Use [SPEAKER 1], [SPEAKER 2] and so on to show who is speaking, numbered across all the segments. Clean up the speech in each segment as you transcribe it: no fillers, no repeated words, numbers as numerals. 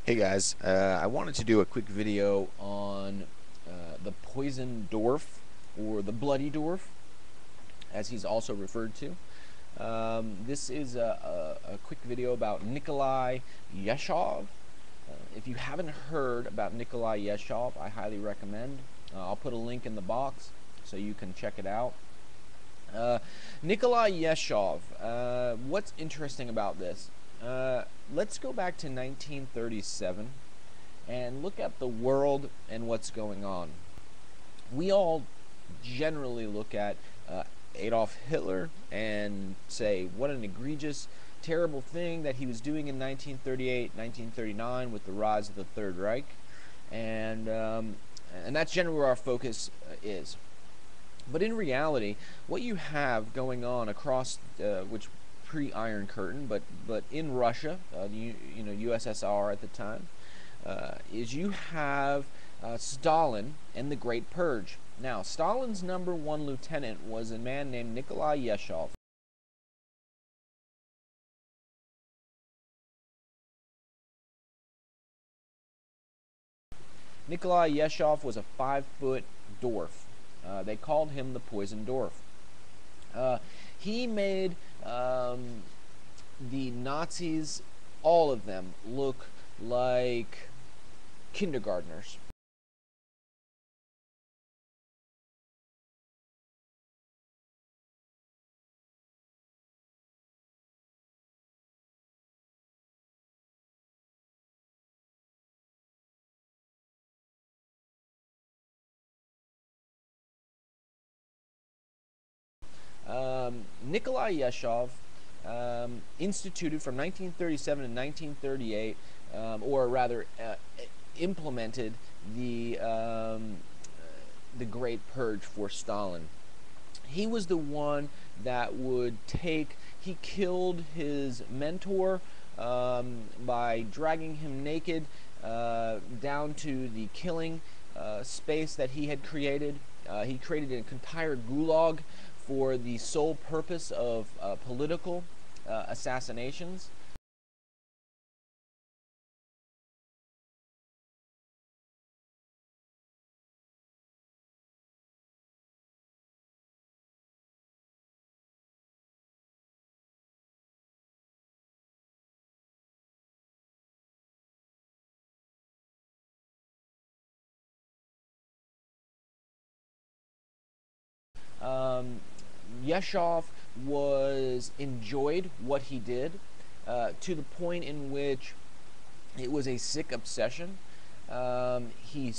[SPEAKER 1] Hey guys, I wanted to do a quick video on the Poisoned Dwarf, or the Bloody Dwarf, as he's also referred to. This is a quick video about Nikolai Yeshov. If you haven't heard about Nikolai Yeshov, I highly recommend. I'll put a link in the box so you can check it out. Nikolai Yeshov, what's interesting about this? Let's go back to 1937 and look at the world and what's going on. We all generally look at Adolf Hitler and say what an egregious, terrible thing that he was doing in 1938, 1939 with the rise of the Third Reich, and that's generally where our focus is. But in reality, what you have going on across, which pre-Iron Curtain, but in Russia, USSR at the time, is you have Stalin and the Great Purge. Now, Stalin's #1 lieutenant was a man named Nikolai Yeshov. Nikolai Yeshov was a 5-foot dwarf. They called him the Poisoned Dwarf. He made the Nazis, all of them, look like kindergartners. Nikolai Yeshov instituted from 1937 to 1938, or rather implemented the Great Purge for Stalin. He was the one that would he killed his mentor by dragging him naked down to the killing space that he had created. He created an entire gulag for the sole purpose of political assassinations. Yeshov enjoyed what he did to the point in which it was a sick obsession. He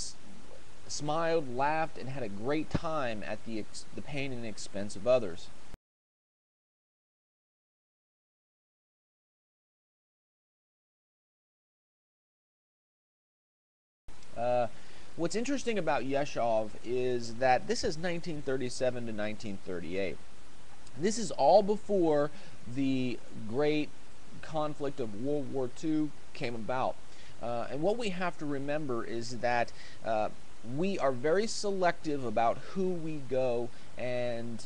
[SPEAKER 1] smiled, laughed, and had a great time at the pain and expense of others. What's interesting about Yeshov is that this is 1937 to 1938. This is all before the great conflict of World War II came about. And what we have to remember is that we are very selective about who we go and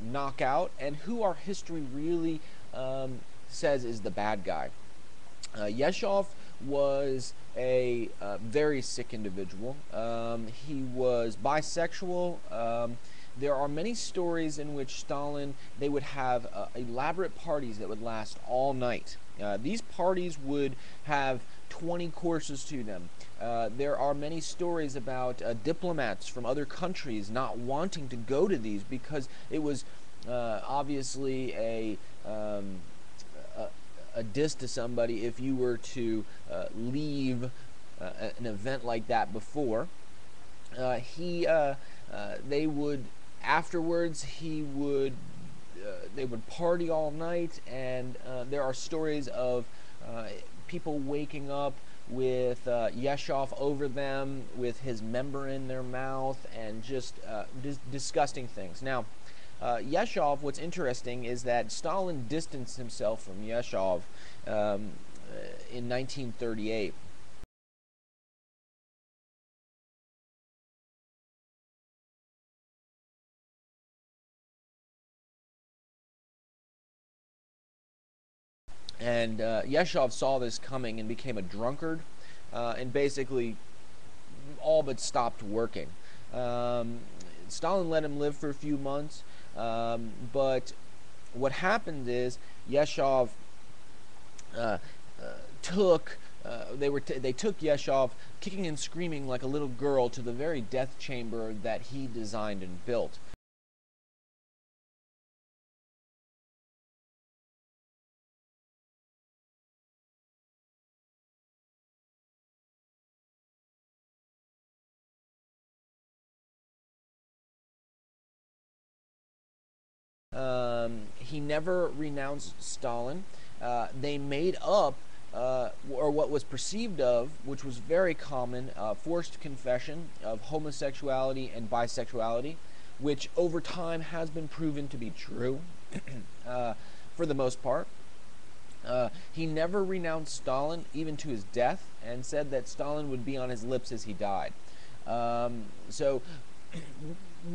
[SPEAKER 1] knock out, and who our history really says is the bad guy. Yeshov was a very sick individual. He was bisexual. There are many stories in which Stalin, they would have elaborate parties that would last all night. These parties would have 20 courses to them. There are many stories about diplomats from other countries not wanting to go to these because it was obviously a diss to somebody if you were to leave an event like that before. They would afterwards. They would party all night, and there are stories of people waking up with Yeshov over them, with his member in their mouth, and just disgusting things. Now, Yeshov, what's interesting is that Stalin distanced himself from Yeshov in 1938. And Yeshov saw this coming and became a drunkard. and basically all but stopped working. Stalin let him live for a few months, but what happened is Yeshov they took Yeshov kicking and screaming like a little girl to the very death chamber that he designed and built. He never renounced Stalin. They made up, or what was perceived of, which was very common, forced confession of homosexuality and bisexuality, which over time has been proven to be true for the most part. He never renounced Stalin, even to his death, and said that Stalin would be on his lips as he died. So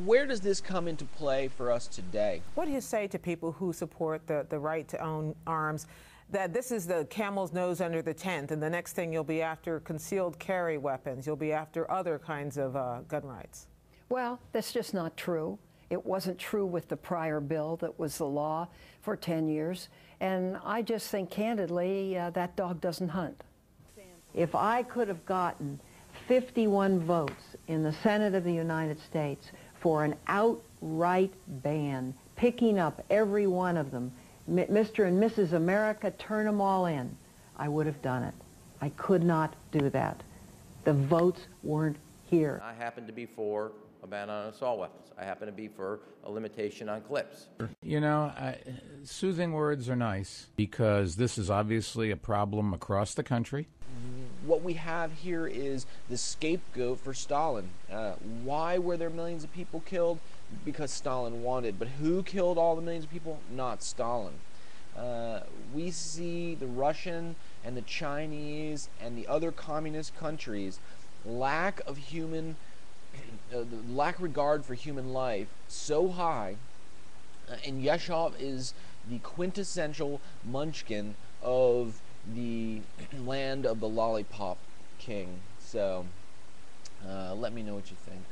[SPEAKER 1] where does this come into play for us today?
[SPEAKER 2] What do you say to people who support the right to own arms, that this is the camel's nose under the tent, and the next thing you'll be after concealed carry weapons, you'll be after other kinds of gun rights?
[SPEAKER 3] Well, that's just not true. It wasn't true with the prior bill that was the law for 10 years. And I just think, candidly, that dog doesn't hunt. If I could have gotten 51 votes in the Senate of the United States for an outright ban, picking up every one of them, Mr. and Mrs. America, turn them all in, I would have done it. I could not do that. The votes weren't here.
[SPEAKER 4] I happen to be for a ban on assault weapons. I happen to be for a limitation on clips.
[SPEAKER 5] You know, soothing words are nice because this is obviously a problem across the country.
[SPEAKER 1] What we have here is the scapegoat for Stalin. Why were there millions of people killed? Because Stalin wanted. But who killed all the millions of people? Not Stalin. We see the Russian and the Chinese and the other communist countries lack of regard for human life so high, and Yeshov is the quintessential munchkin of the land of the lollipop king. So let me know what you think.